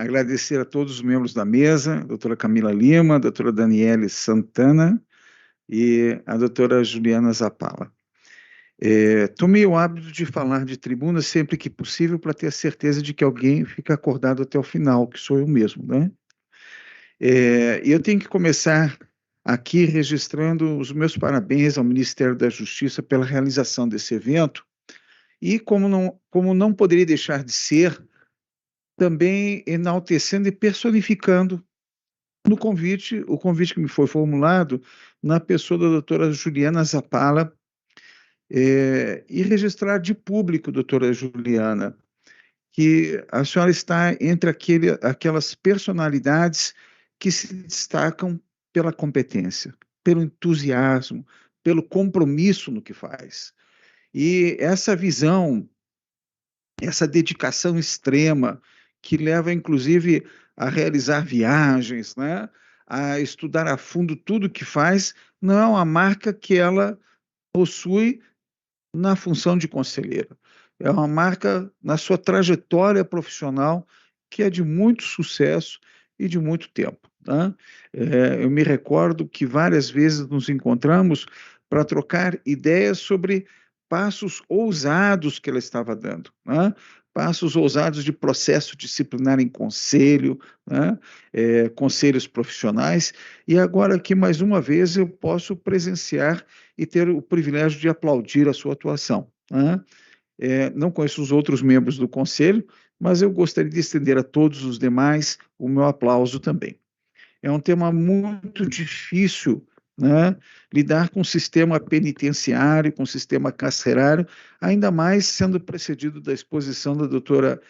Agradecer a todos os membros da mesa, a doutora Camila Lima, a doutora Daniele Santana e a doutora Juliana Zapala. Tomei o hábito de falar de tribuna sempre que possível para ter a certeza de que alguém fica acordado até o final, que sou eu mesmo, né? E eu tenho que começar aqui registrando os meus parabéns ao Ministério da Justiça pela realização desse evento e, como não poderia deixar de ser, também enaltecendo e personificando o convite que me foi formulado na pessoa da doutora Juliana Zapala, e registrar de público, doutora Juliana, que a senhora está entre aquelas personalidades que se destacam pela competência, pelo entusiasmo, pelo compromisso no que faz. E essa visão, essa dedicação extrema, que leva, inclusive, a realizar viagens, né? A estudar a fundo tudo que faz, não é uma marca que ela possui na função de conselheira. É uma marca na sua trajetória profissional que é de muito sucesso e de muito tempo. Tá? Eu me recordo que várias vezes nos encontramos para trocar ideias sobre passos ousados que ela estava dando, né? Passos ousados de processo disciplinar em conselho, né? Conselhos profissionais, e agora aqui mais uma vez eu posso presenciar e ter o privilégio de aplaudir a sua atuação, né? Não conheço os outros membros do conselho, mas eu gostaria de estender a todos os demais o meu aplauso também. É um tema muito difícil, né? Lidar com o sistema penitenciário, com o sistema carcerário, ainda mais sendo precedido da exposição da doutora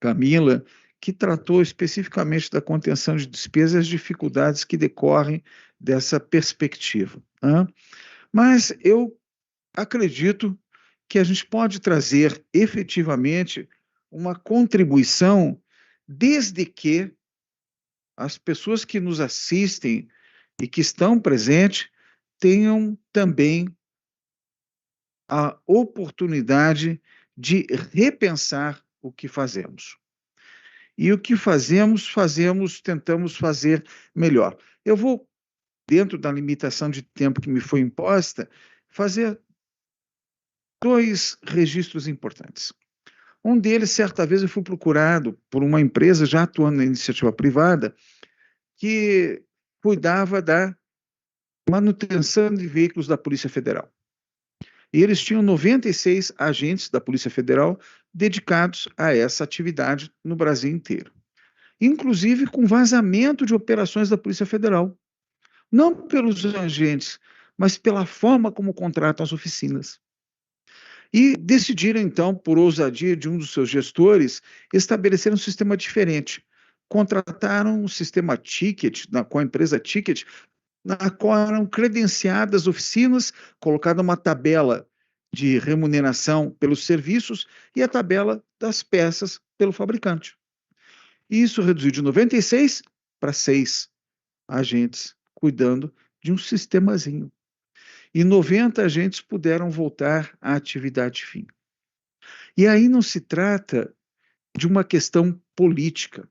Camila, que tratou especificamente da contenção de despesas e as dificuldades que decorrem dessa perspectiva, né? Mas eu acredito que a gente pode trazer efetivamente uma contribuição, desde que as pessoas que nos assistem e que estão presentes tenham também a oportunidade de repensar o que fazemos. E o que fazemos, tentamos fazer melhor. Eu vou, dentro da limitação de tempo que me foi imposta, fazer dois registros importantes. Um deles, certa vez, eu fui procurado por uma empresa já atuando na iniciativa privada que cuidava da manutenção de veículos da Polícia Federal. E eles tinham 96 agentes da Polícia Federal dedicados a essa atividade no Brasil inteiro, inclusive com vazamento de operações da Polícia Federal. Não pelos agentes, mas pela forma como contratam as oficinas. E decidiram, então, por ousadia de um dos seus gestores, estabelecer um sistema diferente. Contrataram um sistema Ticket, com a empresa Ticket, na qual eram credenciadas oficinas, colocada uma tabela de remuneração pelos serviços e a tabela das peças pelo fabricante. E isso reduziu de 96 para 6 agentes cuidando de um sistemazinho. E 90 agentes puderam voltar à atividade fim. E aí não se trata de uma questão política.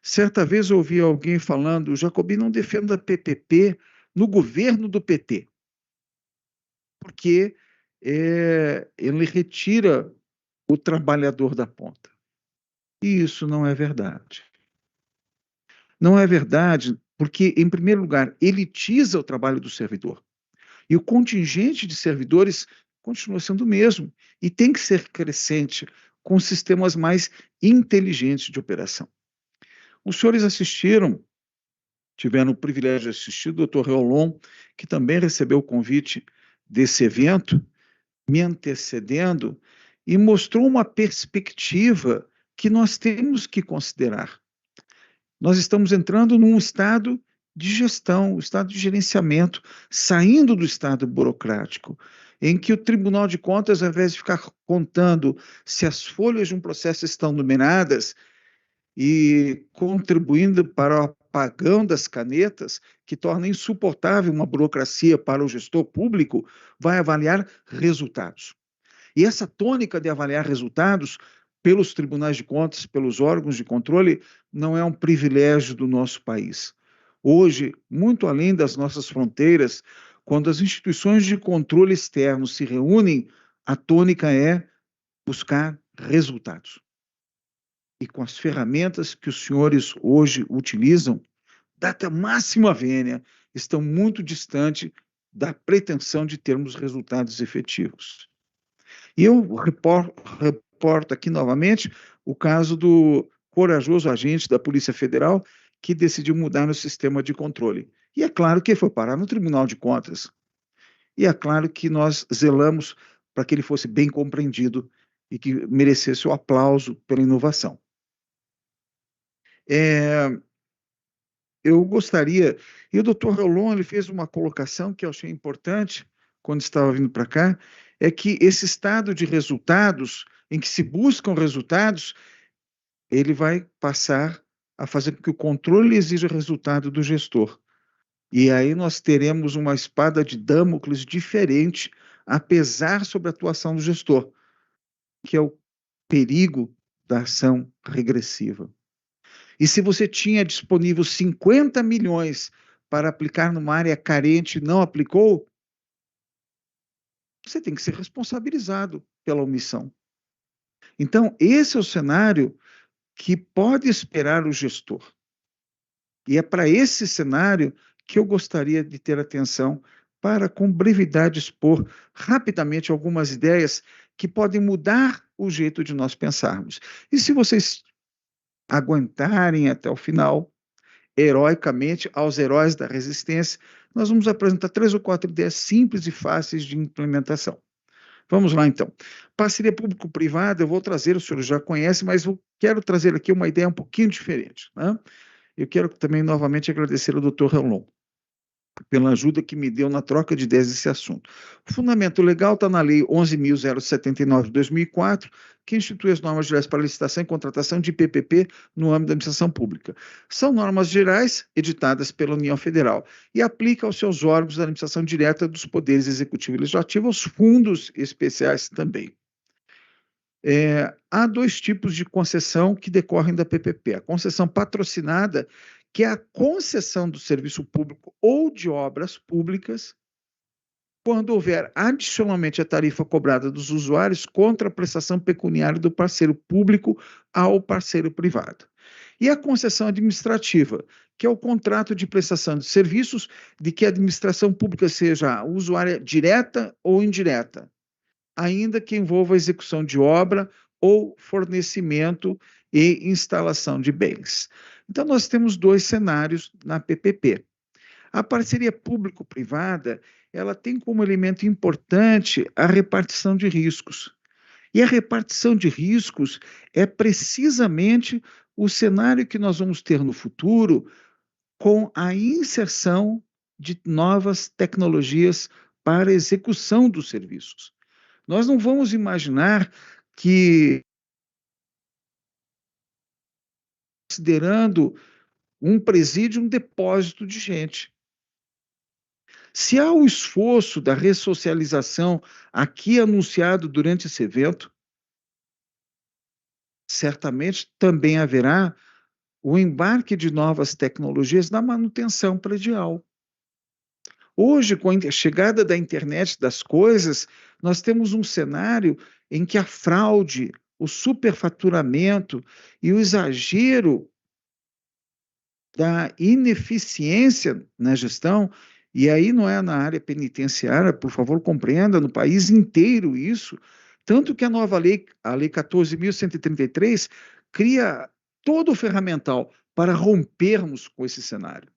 Certa vez eu ouvi alguém falando: o Jacobim não defende a PPP no governo do PT, porque ele retira o trabalhador da ponta. E isso não é verdade. Não é verdade porque, em primeiro lugar, elitiza o trabalho do servidor. E o contingente de servidores continua sendo o mesmo e tem que ser crescente com sistemas mais inteligentes de operação. Os senhores tiveram o privilégio de assistir o doutor Reolon, que também recebeu o convite desse evento, me antecedendo, e mostrou uma perspectiva que nós temos que considerar. Nós estamos entrando num estado de gestão, um estado de gerenciamento, saindo do estado burocrático, em que o Tribunal de Contas, ao invés de ficar contando se as folhas de um processo estão numeradas e contribuindo para o apagão das canetas, que torna insuportável uma burocracia para o gestor público, vai avaliar resultados. E essa tônica de avaliar resultados pelos tribunais de contas, pelos órgãos de controle, não é um privilégio do nosso país. Hoje, muito além das nossas fronteiras, quando as instituições de controle externo se reúnem, a tônica é buscar resultados. E com as ferramentas que os senhores hoje utilizam, data máxima vênia, estão muito distante da pretensão de termos resultados efetivos. E eu reporto aqui novamente o caso do corajoso agente da Polícia Federal que decidiu mudar no sistema de controle. E é claro que foi parar no Tribunal de Contas. E é claro que nós zelamos para que ele fosse bem compreendido e que merecesse o aplauso pela inovação. Eu gostaria, e o doutor Rolon ele fez uma colocação que eu achei importante quando estava vindo para cá, é que esse estado de resultados, em que se buscam resultados, ele vai passar a fazer com que o controle exija resultado do gestor. E aí nós teremos uma espada de Damocles diferente a pesar sobre a atuação do gestor, que é o perigo da ação regressiva. E se você tinha disponível 50 milhões para aplicar numa área carente e não aplicou, você tem que ser responsabilizado pela omissão. Então, esse é o cenário que pode esperar o gestor. E é para esse cenário que eu gostaria de ter atenção para, com brevidade, expor rapidamente algumas ideias que podem mudar o jeito de nós pensarmos. E se vocês aguentarem até o final, heroicamente, aos heróis da resistência, nós vamos apresentar 3 ou 4 ideias simples e fáceis de implementação. Vamos lá, então. Parceria público-privada, eu vou trazer, o senhor já conhece, mas eu quero trazer aqui uma ideia um pouquinho diferente, né? Eu quero também, novamente, agradecer ao doutor Rolon pela ajuda que me deu na troca de ideias desse assunto. O fundamento legal está na Lei 11.079 de 2004, que institui as normas gerais para licitação e contratação de PPP no âmbito da administração pública. São normas gerais editadas pela União Federal e aplica aos seus órgãos da administração direta dos poderes executivo e legislativo, aos fundos especiais também. Há 2 tipos de concessão que decorrem da PPP. A concessão patrocinada, que é a concessão do serviço público ou de obras públicas, quando houver adicionalmente a tarifa cobrada dos usuários contra a prestação pecuniária do parceiro público ao parceiro privado. E a concessão administrativa, que é o contrato de prestação de serviços de que a administração pública seja usuária direta ou indireta, ainda que envolva a execução de obra ou fornecimento e instalação de bens. Então, nós temos 2 cenários na PPP. A parceria público-privada, ela tem como elemento importante a repartição de riscos. E a repartição de riscos é precisamente o cenário que nós vamos ter no futuro com a inserção de novas tecnologias para a execução dos serviços. Nós não vamos imaginar que, considerando um presídio, um depósito de gente. Se há o esforço da ressocialização aqui anunciado durante esse evento, certamente também haverá o embarque de novas tecnologias na manutenção predial. Hoje, com a chegada da internet das coisas, nós temos um cenário em que a fraude, o superfaturamento e o exagero da ineficiência na gestão, e aí não é na área penitenciária, por favor, compreenda, no país inteiro isso, tanto que a nova lei, a Lei 14.133, cria todo o ferramental para rompermos com esse cenário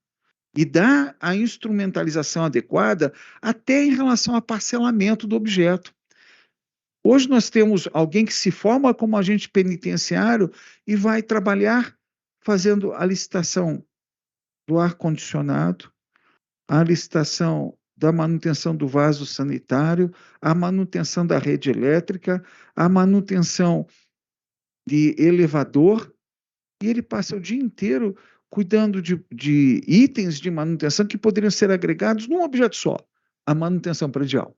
e dá a instrumentalização adequada até em relação ao parcelamento do objeto. Hoje nós temos alguém que se forma como agente penitenciário e vai trabalhar fazendo a licitação do ar-condicionado, a licitação da manutenção do vaso sanitário, a manutenção da rede elétrica, a manutenção de elevador, e ele passa o dia inteiro cuidando de itens de manutenção que poderiam ser agregados num objeto só, a manutenção predial.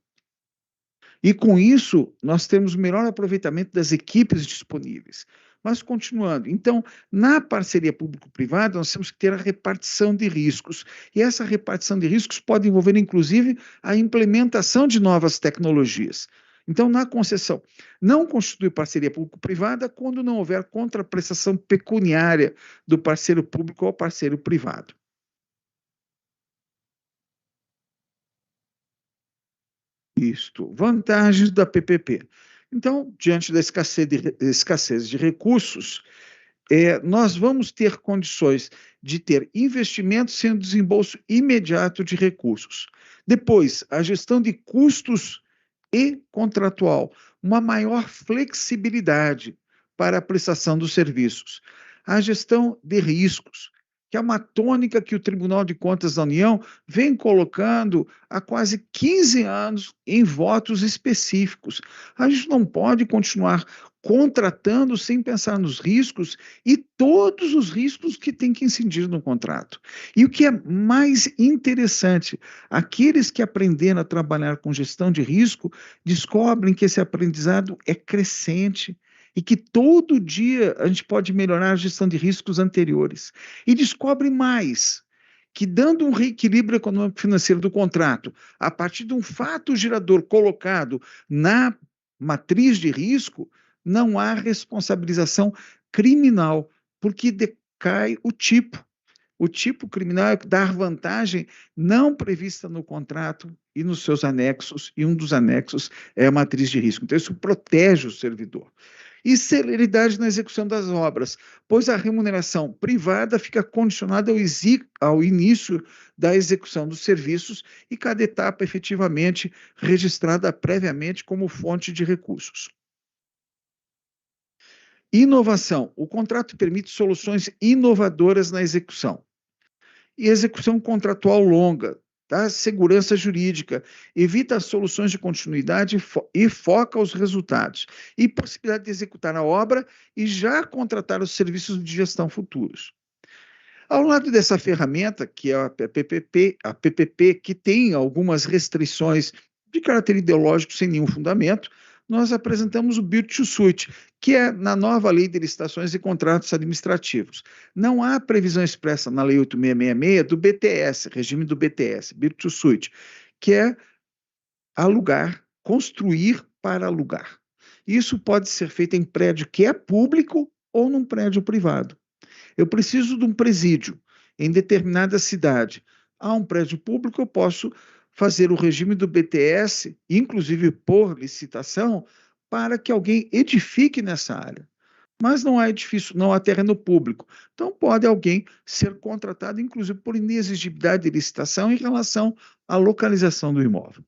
E com isso, nós temos melhor aproveitamento das equipes disponíveis. Mas continuando, então, na parceria público-privada, nós temos que ter a repartição de riscos. E essa repartição de riscos pode envolver, inclusive, a implementação de novas tecnologias. Então, na concessão, não constitui parceria público-privada quando não houver contraprestação pecuniária do parceiro público ao parceiro privado. Isto. Vantagens da PPP. Então, diante da escassez de recursos, nós vamos ter condições de ter investimentos sem desembolso imediato de recursos. Depois, a gestão de custos e contratual, uma maior flexibilidade para a prestação dos serviços. A gestão de riscos, que é uma tônica que o Tribunal de Contas da União vem colocando há quase 15 anos em votos específicos. A gente não pode continuar contratando sem pensar nos riscos e todos os riscos que tem que incidir no contrato. E o que é mais interessante, aqueles que aprenderam a trabalhar com gestão de risco descobrem que esse aprendizado é crescente e que todo dia a gente pode melhorar a gestão de riscos anteriores. E descobre mais, que dando um reequilíbrio econômico financeiro do contrato, a partir de um fato gerador colocado na matriz de risco, não há responsabilização criminal, porque decai o tipo. O tipo criminal é dar vantagem não prevista no contrato e nos seus anexos, e um dos anexos é a matriz de risco. Então, isso protege o servidor. E celeridade na execução das obras, pois a remuneração privada fica condicionada ao início da execução dos serviços e cada etapa efetivamente registrada previamente como fonte de recursos. Inovação. O contrato permite soluções inovadoras na execução. E execução contratual longa, tá? Segurança jurídica, evita as soluções de continuidade e foca os resultados. E possibilidade de executar a obra e já contratar os serviços de gestão futuros. Ao lado dessa ferramenta, que é a PPP, que tem algumas restrições de caráter ideológico sem nenhum fundamento, nós apresentamos o Build to Suit, que é na nova Lei de Licitações e Contratos Administrativos. Não há previsão expressa na Lei 8666 do BTS, regime do BTS, Build to Suit, que é alugar, construir para alugar. Isso pode ser feito em prédio que é público ou num prédio privado. Eu preciso de um presídio em determinada cidade. Há um prédio público, eu posso fazer o regime do BTS, inclusive por licitação, para que alguém edifique nessa área. Mas não há edifício, não há terreno público. Então, pode alguém ser contratado, inclusive por inexigibilidade de licitação em relação à localização do imóvel.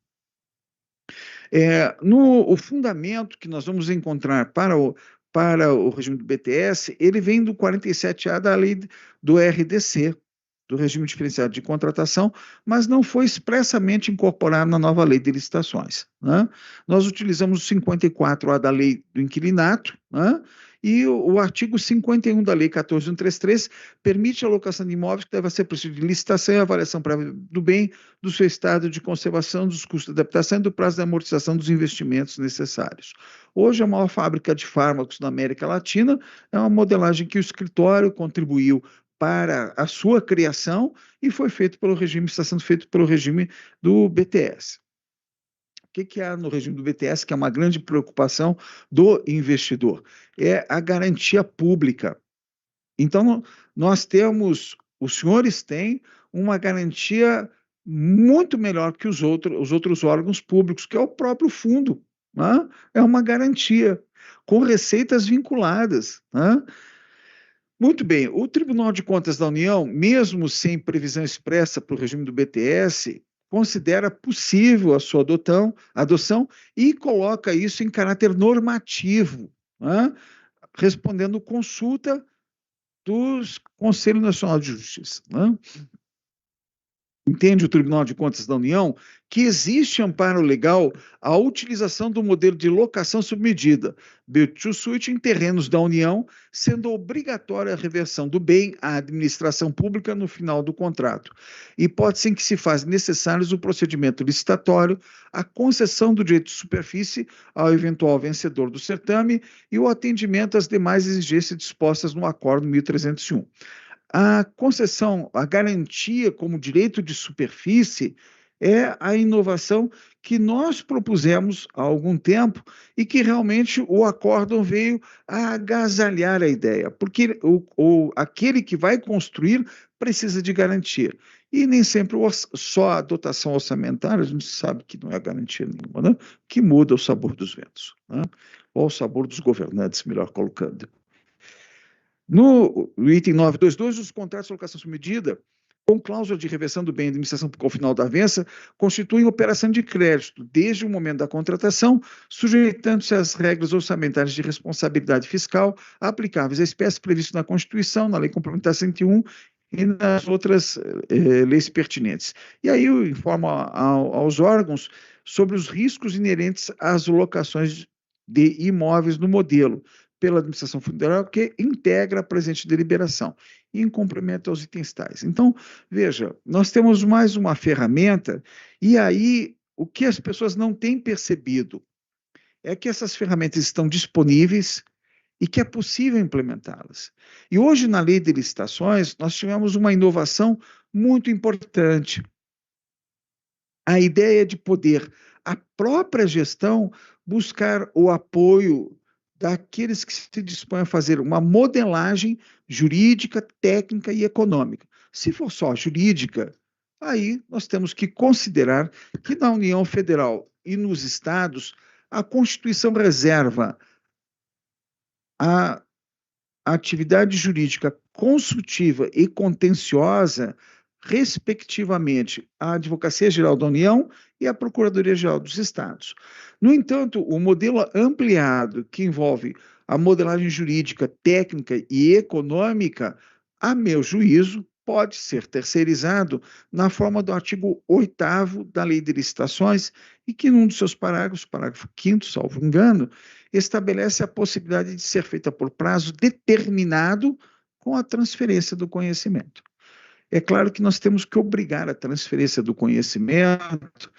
O fundamento que nós vamos encontrar para o regime do BTS, ele vem do 47A da lei do RDC, do regime diferenciado de contratação, mas não foi expressamente incorporado na nova lei de licitações, né? Nós utilizamos o 54A da lei do inquilinato, né? E o artigo 51 da lei 14.133 permite a alocação de imóveis que deve ser preciso de licitação e avaliação prévia do bem, do seu estado de conservação, dos custos de adaptação e do prazo de amortização dos investimentos necessários. Hoje, a maior fábrica de fármacos na América Latina é uma modelagem que o escritório contribuiu para a sua criação e foi feito pelo regime, está sendo feito pelo regime do BTS. O que há no regime do BTS, que é uma grande preocupação do investidor? É a garantia pública. Então, nós temos, os senhores têm uma garantia muito melhor que os outros órgãos públicos, que é o próprio fundo, né? É uma garantia, com receitas vinculadas, né? Muito bem, o Tribunal de Contas da União, mesmo sem previsão expressa para o regime do BTS, considera possível a sua adoção e coloca isso em caráter normativo, né? Respondendo consulta do Conselho Nacional de Justiça, né? entende o Tribunal de Contas da União que existe amparo legal à utilização do modelo de locação sob medida, build to suit, em terrenos da União, sendo obrigatória a reversão do bem à administração pública no final do contrato. Hipótese em que se faz necessários o procedimento licitatório, a concessão do direito de superfície ao eventual vencedor do certame e o atendimento às demais exigências dispostas no Acordo 1301. A concessão, a garantia como direito de superfície é a inovação que nós propusemos há algum tempo e que realmente o acórdão veio a agasalhar a ideia, porque aquele que vai construir precisa de garantia. E nem sempre só a dotação orçamentária, a gente sabe que não é garantia nenhuma, né? Que muda o sabor dos ventos, né? Ou o sabor dos governantes, melhor colocando. No item 922, os contratos de locação sob medida, com cláusula de reversão do bem e administração ao final da avença, constituem operação de crédito desde o momento da contratação, sujeitando-se às regras orçamentárias de responsabilidade fiscal aplicáveis à espécie previstas na Constituição, na Lei Complementar 101 e nas outras leis pertinentes. E aí eu informo aos órgãos sobre os riscos inerentes às locações de imóveis no modelo, pela administração federal, que integra a presente deliberação, em cumprimento aos itens tais. Então, veja, nós temos mais uma ferramenta, e aí o que as pessoas não têm percebido é que essas ferramentas estão disponíveis e que é possível implementá-las. E hoje, na lei de licitações, nós tivemos uma inovação muito importante. A ideia de poder, a própria gestão, buscar o apoio daqueles que se dispõem a fazer uma modelagem jurídica, técnica e econômica. Se for só jurídica, aí nós temos que considerar que na União Federal e nos estados, a Constituição reserva a atividade jurídica consultiva e contenciosa, respectivamente, à Advocacia Geral da União e à Procuradoria Geral dos Estados. No entanto, o modelo ampliado, que envolve a modelagem jurídica, técnica e econômica, a meu juízo, pode ser terceirizado na forma do artigo 8º da Lei de Licitações e que, num dos seus parágrafos, parágrafo 5º, salvo engano, estabelece a possibilidade de ser feita por prazo determinado com a transferência do conhecimento. É claro que nós temos que obrigar a transferência do conhecimento,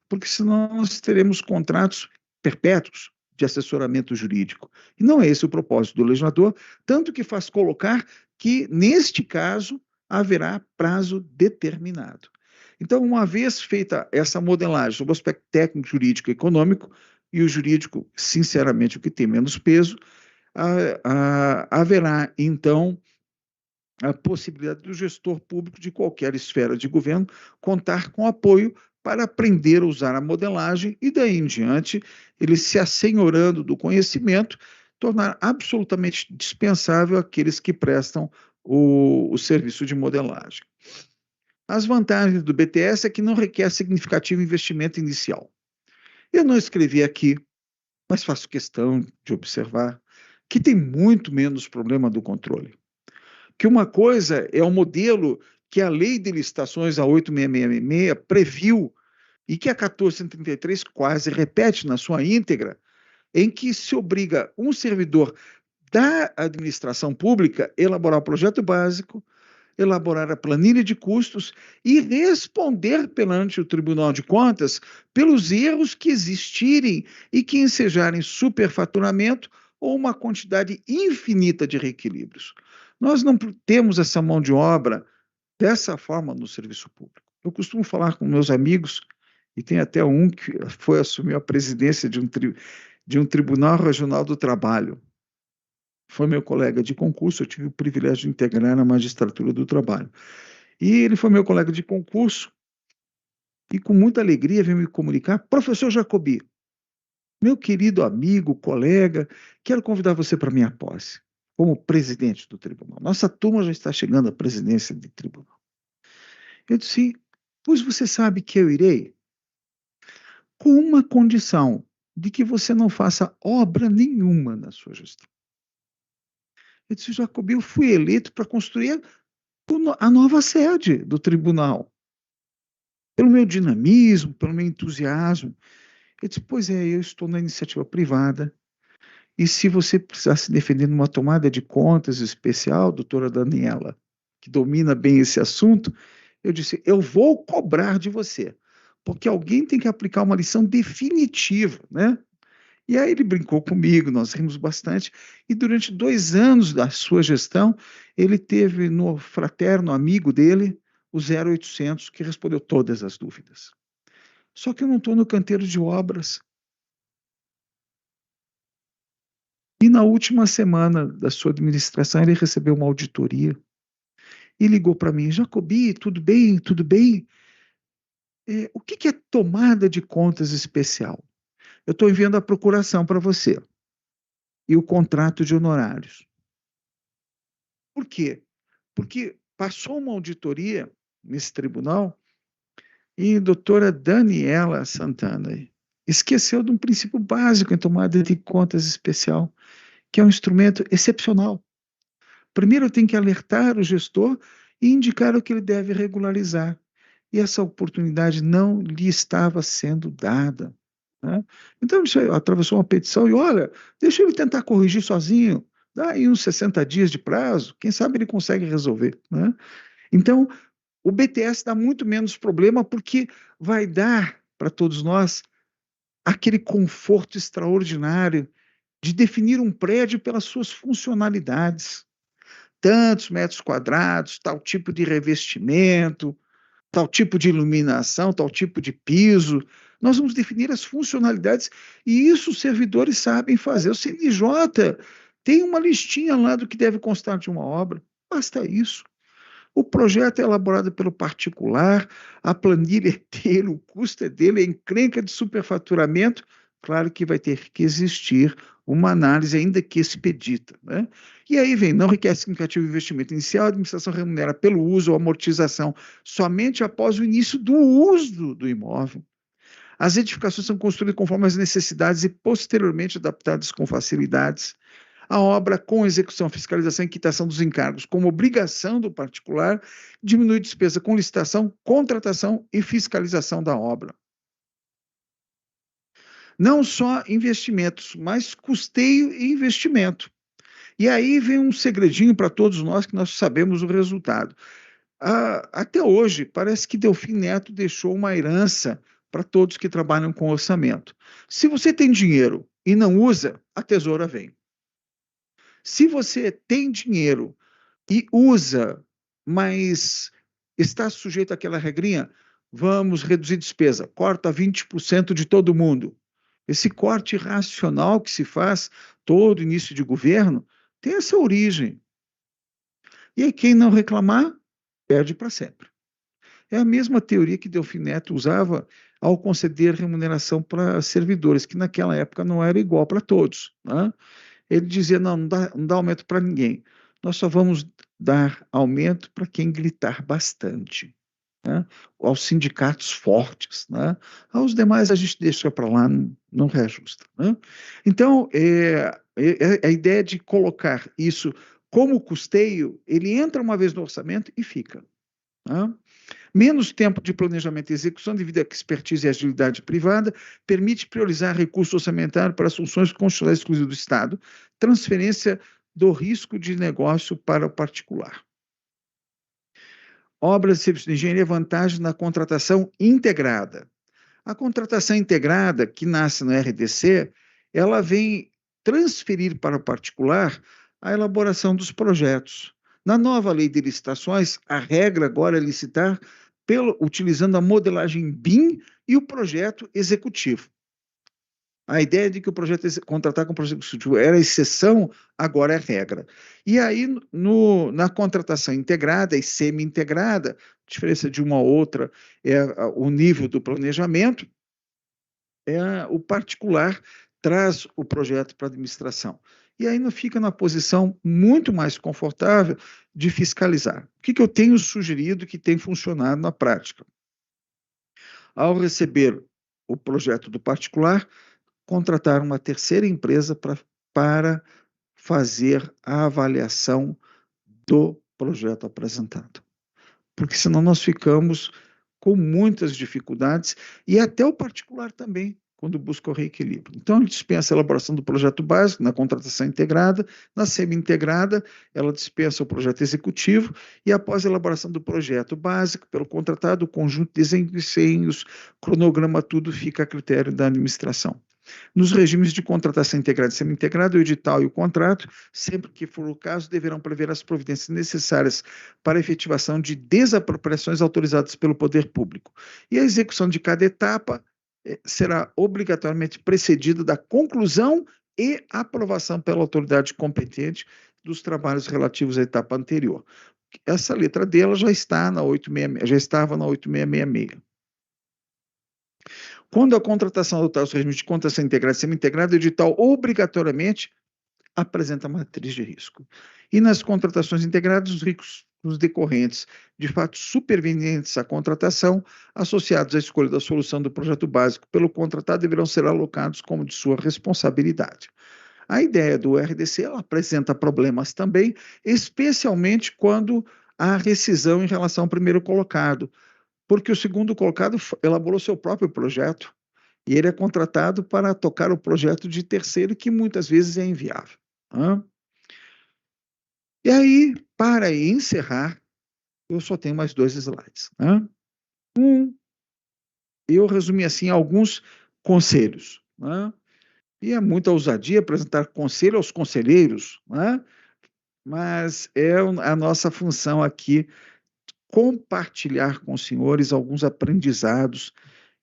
porque senão nós teremos contratos perpétuos de assessoramento jurídico. E não é esse o propósito do legislador, tanto que faz colocar que, neste caso, haverá prazo determinado. Então, uma vez feita essa modelagem sobre o aspecto técnico, jurídico e econômico, e o jurídico, sinceramente, o que tem menos peso, haverá, então, a possibilidade do gestor público de qualquer esfera de governo contar com apoio para aprender a usar a modelagem e, daí em diante, ele se assenhorando do conhecimento, tornar absolutamente dispensável aqueles que prestam o serviço de modelagem. As vantagens do BTS é que não requer significativo investimento inicial. Eu não escrevi aqui, mas faço questão de observar que tem muito menos problema do controle. Que uma coisa é o modelo que a Lei de Licitações, a 8666, previu e que a 1433 quase repete na sua íntegra, em que se obriga um servidor da administração pública a elaborar o projeto básico, elaborar a planilha de custos e responder perante o Tribunal de Contas pelos erros que existirem e que ensejarem superfaturamento ou uma quantidade infinita de reequilíbrios. Nós não temos essa mão de obra dessa forma no serviço público. Eu costumo falar com meus amigos, e tem até um que foi assumir a presidência de um Tribunal Regional do Trabalho. Foi meu colega de concurso, eu tive o privilégio de integrar a magistratura do trabalho. E ele foi meu colega de concurso, e com muita alegria veio me comunicar: professor Jacobi, meu querido amigo, colega, quero convidar você para minha posse, como presidente do tribunal. Nossa turma já está chegando à presidência do tribunal. Eu disse: pois você sabe que eu irei, com uma condição, de que você não faça obra nenhuma na sua gestão. Eu disse: Jacobi, eu fui eleito para construir a nova sede do tribunal. pelo meu dinamismo, pelo meu entusiasmo. Eu disse, pois é, eu estou na iniciativa privada, e se você precisar se defender numa tomada de contas especial, doutora Daniela, que domina bem esse assunto, eu disse, eu vou cobrar de você, porque alguém tem que aplicar uma lição definitiva, né? E aí ele brincou comigo, nós rimos bastante, e durante 2 anos da sua gestão, ele teve no fraterno amigo dele, o 0800, que respondeu todas as dúvidas. Só que eu não estou no canteiro de obras. E na última semana da sua administração, ele recebeu uma auditoria e ligou para mim, Jacobi, tudo bem, tudo bem? O que é tomada de contas especial? Eu estou enviando a procuração para você e o contrato de honorários. Por quê? Porque passou uma auditoria nesse tribunal e a doutora Daniela Santana esqueceu de um princípio básico em tomada de contas especial, que é um instrumento excepcional. Primeiro tem que alertar o gestor e indicar o que ele deve regularizar. E essa oportunidade não lhe estava sendo dada, né? Então, ele atravessou uma petição e, olha, deixa ele tentar corrigir sozinho, dá aí uns 60 dias de prazo, quem sabe ele consegue resolver, né? Então, o BTS dá muito menos problema porque vai dar para todos nós aquele conforto extraordinário de definir um prédio pelas suas funcionalidades. Tantos metros quadrados, tal tipo de revestimento, tal tipo de iluminação, tal tipo de piso. Nós vamos definir as funcionalidades e isso os servidores sabem fazer. O CNJ tem uma listinha lá do que deve constar de uma obra. Basta isso. O projeto é elaborado pelo particular, a planilha é dele, o custo é dele, a encrenca de superfaturamento, claro que vai ter que existir uma análise, ainda que expedita, né? E aí vem, não requer significativo investimento inicial, a administração remunera pelo uso ou amortização somente após o início do uso do imóvel. As edificações são construídas conforme as necessidades e posteriormente adaptadas com facilidades. A obra com execução, fiscalização e quitação dos encargos como obrigação do particular diminui despesa com licitação, contratação e fiscalização da obra. Não só investimentos, mas custeio e investimento. E aí vem um segredinho para todos nós que nós sabemos o resultado. Até hoje, parece que Delfim Neto deixou uma herança para todos que trabalham com orçamento. Se você tem dinheiro e não usa, a tesoura vem. Se você tem dinheiro e usa, mas está sujeito àquela regrinha, vamos reduzir despesa, corta 20% de todo mundo. Esse corte racional que se faz todo início de governo tem essa origem. E aí quem não reclamar, perde para sempre. É a mesma teoria que Delfim Neto usava ao conceder remuneração para servidores, que naquela época não era igual para todos, né? Ele dizia, não dá aumento para ninguém. Nós só vamos dar aumento para quem gritar bastante, né? Aos sindicatos fortes, né? Aos demais a gente deixa para lá, não reajusta, né? Então, a ideia de colocar isso como custeio, ele entra uma vez no orçamento e fica, né? Menos tempo de planejamento e execução devido à expertise e agilidade privada, permite priorizar recurso orçamentário para as funções constitucionais exclusivas do Estado, transferência do risco de negócio para o particular. Obras de serviço de engenharia, vantagem na contratação integrada. A contratação integrada, que nasce no RDC, ela vem transferir para o particular a elaboração dos projetos. Na nova lei de licitações, a regra agora é licitar utilizando a modelagem BIM e o projeto executivo. A ideia de que o projeto contratar com o projeto executivo era exceção, agora é regra. E aí, na contratação integrada e semi-integrada, a diferença de uma a outra é o nível do planejamento, o particular traz o projeto para a administração. E aí não fica na posição muito mais confortável de fiscalizar. O que eu tenho sugerido que tem funcionado na prática? Ao receber o projeto do particular, contratar uma terceira empresa para fazer a avaliação do projeto apresentado. Porque senão nós ficamos com muitas dificuldades, e até o particular também, quando busca o reequilíbrio. Então, ele dispensa a elaboração do projeto básico na contratação integrada, na semi-integrada, ela dispensa o projeto executivo, e após a elaboração do projeto básico, pelo contratado, o conjunto de desenhos, cronograma, tudo fica a critério da administração. Nos regimes de contratação integrada e semi-integrada, o edital e o contrato, sempre que for o caso, deverão prever as providências necessárias para a efetivação de desapropriações autorizadas pelo poder público. E a execução de cada etapa será obrigatoriamente precedida da conclusão e aprovação pela autoridade competente dos trabalhos relativos à etapa anterior. Essa letra dela já está na 866, já estava na 8666. Quando a contratação adotar os regimes de contratação integrada e semi-integrada, o edital obrigatoriamente apresenta matriz de risco. E nas contratações integradas, os riscos decorrentes de fatos supervenientes à contratação, associados à escolha da solução do projeto básico pelo contratado, deverão ser alocados como de sua responsabilidade. A ideia do RDC ela apresenta problemas também, especialmente quando há rescisão em relação ao primeiro colocado, porque o segundo colocado elaborou seu próprio projeto e ele é contratado para tocar o projeto de terceiro, que muitas vezes é inviável. E aí, para encerrar, eu só tenho mais 2 slides. Eu resumi assim alguns conselhos. E é muita ousadia apresentar conselho aos conselheiros, mas é a nossa função aqui compartilhar com os senhores alguns aprendizados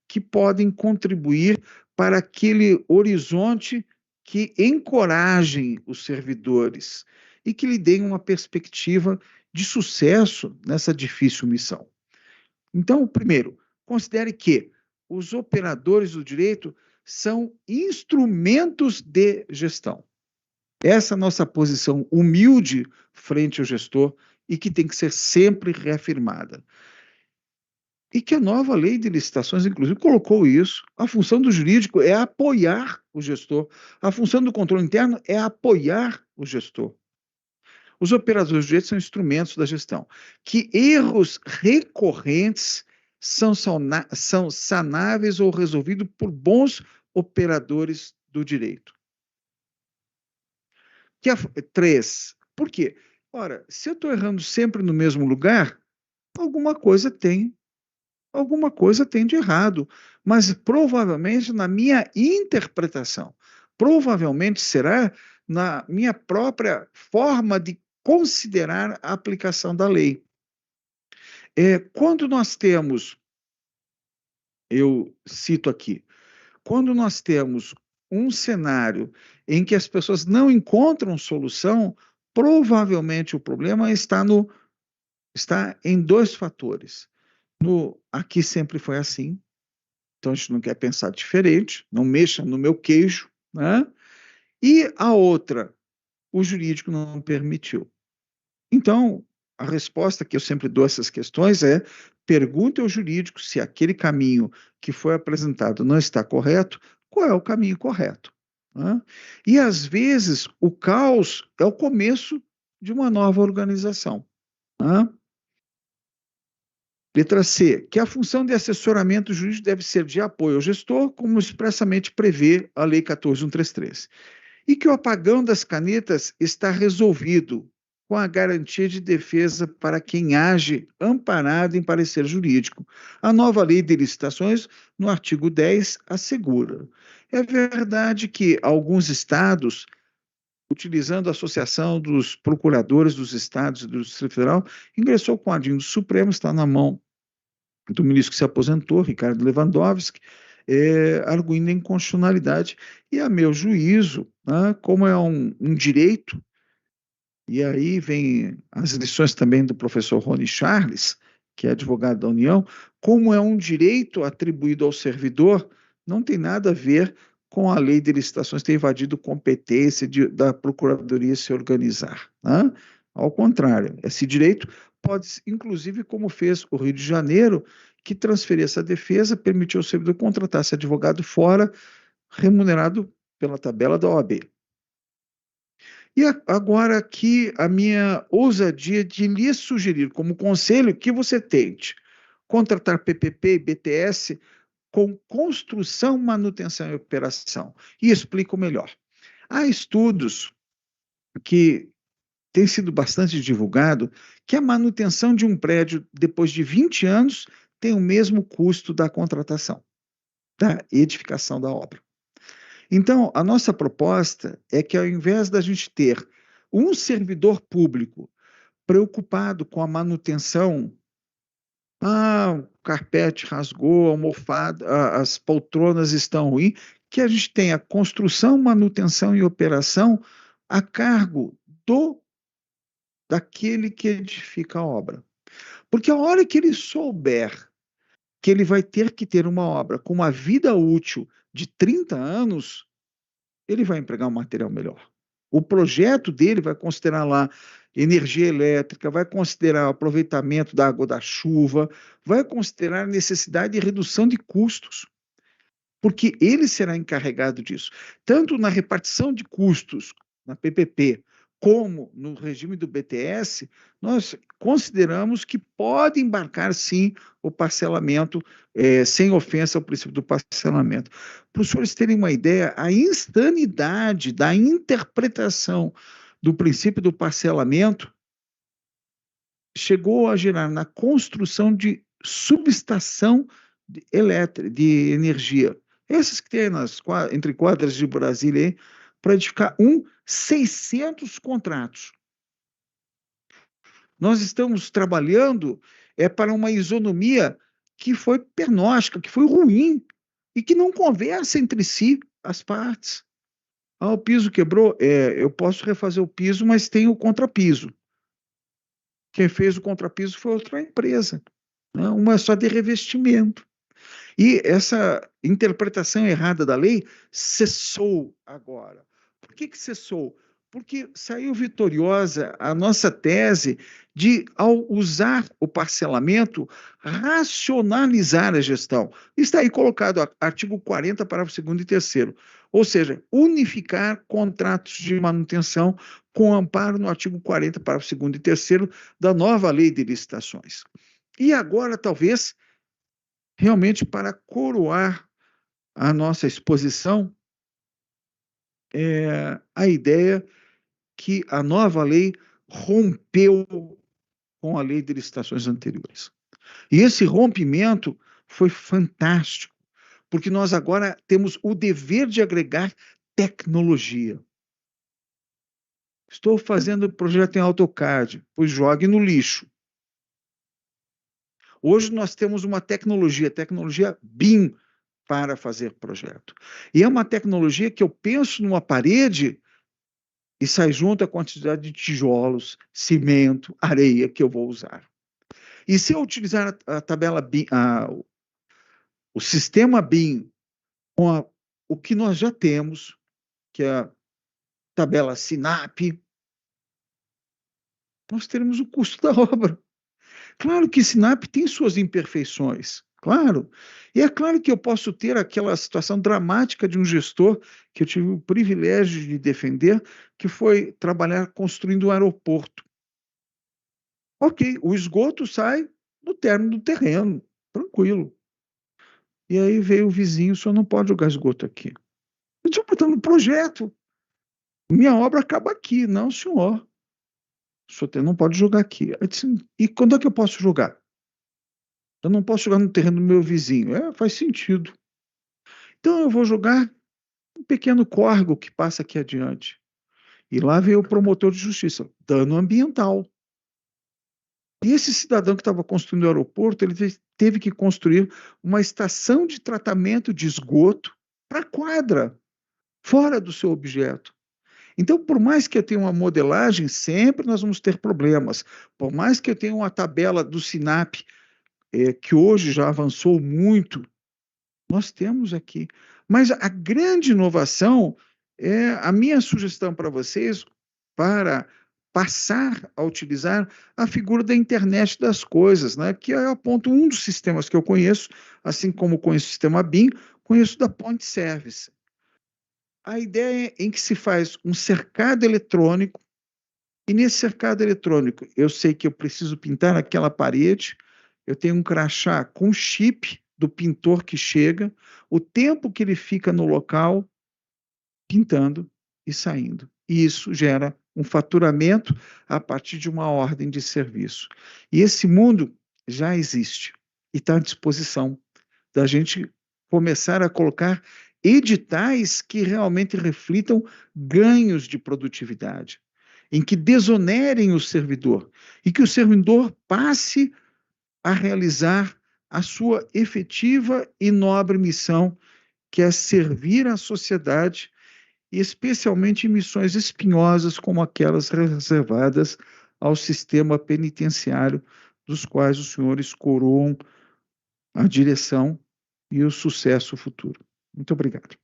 que podem contribuir para aquele horizonte que encorajem os servidores e que lhe deem uma perspectiva de sucesso nessa difícil missão. Então, primeiro, considere que os operadores do direito são instrumentos de gestão. Essa é a nossa posição humilde frente ao gestor e que tem que ser sempre reafirmada. E que a nova lei de licitações, inclusive, colocou isso. A função do jurídico é apoiar o gestor. A função do controle interno é apoiar o gestor. Os operadores de direito são instrumentos da gestão. Que erros recorrentes são sanáveis ou resolvidos por bons operadores do direito. 3. Por quê? Ora, se eu estou errando sempre no mesmo lugar, alguma coisa tem de errado, mas provavelmente na minha interpretação, provavelmente será na minha própria forma de considerar a aplicação da lei. Quando nós temos, eu cito aqui, quando nós temos um cenário em que as pessoas não encontram solução, provavelmente o problema está em 2 fatores. Aqui sempre foi assim, então a gente não quer pensar diferente, não mexa no meu queijo, E a outra, o jurídico não permitiu. Então, a resposta que eu sempre dou a essas questões é: pergunte ao jurídico se aquele caminho que foi apresentado não está correto, qual é o caminho correto? E, às vezes, o caos é o começo de uma nova organização. Letra C, que a função de assessoramento jurídico deve ser de apoio ao gestor, como expressamente prevê a Lei 14.133. E que o apagão das canetas está resolvido com a garantia de defesa para quem age amparado em parecer jurídico. A nova Lei de Licitações, no artigo 10, assegura. É verdade que alguns estados, utilizando a Associação dos Procuradores dos Estados e do Distrito Federal, ingressou com o adendo do Supremo, está na mão do ministro que se aposentou, Ricardo Lewandowski, arguindo a inconstitucionalidade. E, a meu juízo, como é um direito, e aí vem as lições também do professor Rony Charles, que é advogado da União, como é um direito atribuído ao servidor, não tem nada a ver com a lei de licitações ter invadido competência da Procuradoria se organizar. Ao contrário, esse direito pode, inclusive, como fez o Rio de Janeiro, que transferiu essa defesa, permitiu ao servidor contratar esse advogado fora, remunerado pela tabela da OAB. E agora aqui a minha ousadia de lhe sugerir como conselho que você tente, contratar PPP e BTS com construção, manutenção e operação. E explico melhor. Há estudos que têm sido bastante divulgados que a manutenção de um prédio depois de 20 anos tem o mesmo custo da contratação, da edificação da obra. Então, a nossa proposta é que, ao invés da gente ter um servidor público preocupado com a manutenção, o carpete rasgou, a almofada, as poltronas estão ruins, que a gente tenha construção, manutenção e operação a cargo daquele que edifica a obra. Porque a hora que ele souber que ele vai ter que ter uma obra com uma vida útil de 30 anos, ele vai empregar um material melhor. O projeto dele vai considerar lá energia elétrica, vai considerar o aproveitamento da água da chuva, vai considerar a necessidade de redução de custos, porque ele será encarregado disso. Tanto na repartição de custos, na PPP, como no regime do BTS, nós consideramos que pode embarcar, sim, o parcelamento, sem ofensa ao princípio do parcelamento. Para os senhores terem uma ideia, a insanidade da interpretação do princípio do parcelamento chegou a gerar na construção de subestação elétrica, de energia. Essas que tem entre quadras de Brasília, para edificar 600 contratos. Nós estamos trabalhando para uma isonomia que foi pernóstica, que foi ruim, e que não conversa entre si as partes. O piso quebrou, eu posso refazer o piso, mas tem o contrapiso. Quem fez o contrapiso foi outra empresa, né? Uma só de revestimento. E essa interpretação errada da lei cessou agora. Por que cessou? Porque saiu vitoriosa a nossa tese de, ao usar o parcelamento, racionalizar a gestão. Está aí colocado artigo 40, parágrafo 2º e 3º. Ou seja, unificar contratos de manutenção com amparo no artigo 40, parágrafo 2º e 3º da nova lei de licitações. E agora, talvez, realmente para coroar a nossa exposição, a ideia que a nova lei rompeu com a lei de licitações anteriores. E esse rompimento foi fantástico, porque nós agora temos o dever de agregar tecnologia. Estou fazendo projeto em AutoCAD, pois jogue no lixo. Hoje nós temos uma tecnologia BIM, para fazer projeto. E é uma tecnologia que eu penso numa parede e sai junto a quantidade de tijolos, cimento, areia que eu vou usar. E se eu utilizar a tabela BIM, o sistema BIM, com o que nós já temos, que é a tabela SINAP, nós teremos o custo da obra. Claro que SINAP tem suas imperfeições, claro. E é claro que eu posso ter aquela situação dramática de um gestor que eu tive o privilégio de defender, que foi trabalhar construindo um aeroporto. Ok, o esgoto sai no término do terreno, tranquilo. E aí veio o vizinho, o senhor não pode jogar esgoto aqui. Eu disse, mas está no projeto. Minha obra acaba aqui. Não, senhor. O senhor não pode jogar aqui. Eu disse, e quando é que eu posso jogar? Eu não posso jogar no terreno do meu vizinho. Faz sentido. Então eu vou jogar um pequeno córrego que passa aqui adiante. E lá veio o promotor de justiça, dano ambiental. E esse cidadão que estava construindo o aeroporto, ele teve que construir uma estação de tratamento de esgoto para a quadra, fora do seu objeto. Então, por mais que eu tenha uma modelagem, sempre nós vamos ter problemas. Por mais que eu tenha uma tabela do SINAP, que hoje já avançou muito, nós temos aqui. Mas a grande inovação a minha sugestão para vocês, para passar a utilizar a figura da internet das coisas, né? Que eu aponto um dos sistemas que eu conheço, assim como conheço o sistema BIM, conheço da Point Service. A ideia é em que se faz um cercado eletrônico, e nesse cercado eletrônico eu sei que eu preciso pintar aquela parede, eu tenho um crachá com chip do pintor que chega, o tempo que ele fica no local pintando e saindo. E isso gera um faturamento a partir de uma ordem de serviço. E esse mundo já existe e está à disposição da gente começar a colocar editais que realmente reflitam ganhos de produtividade, em que desonerem o servidor e que o servidor passe a realizar a sua efetiva e nobre missão, que é servir à sociedade, e especialmente em missões espinhosas como aquelas reservadas ao sistema penitenciário, dos quais os senhores coroam a direção e o sucesso futuro. Muito obrigado.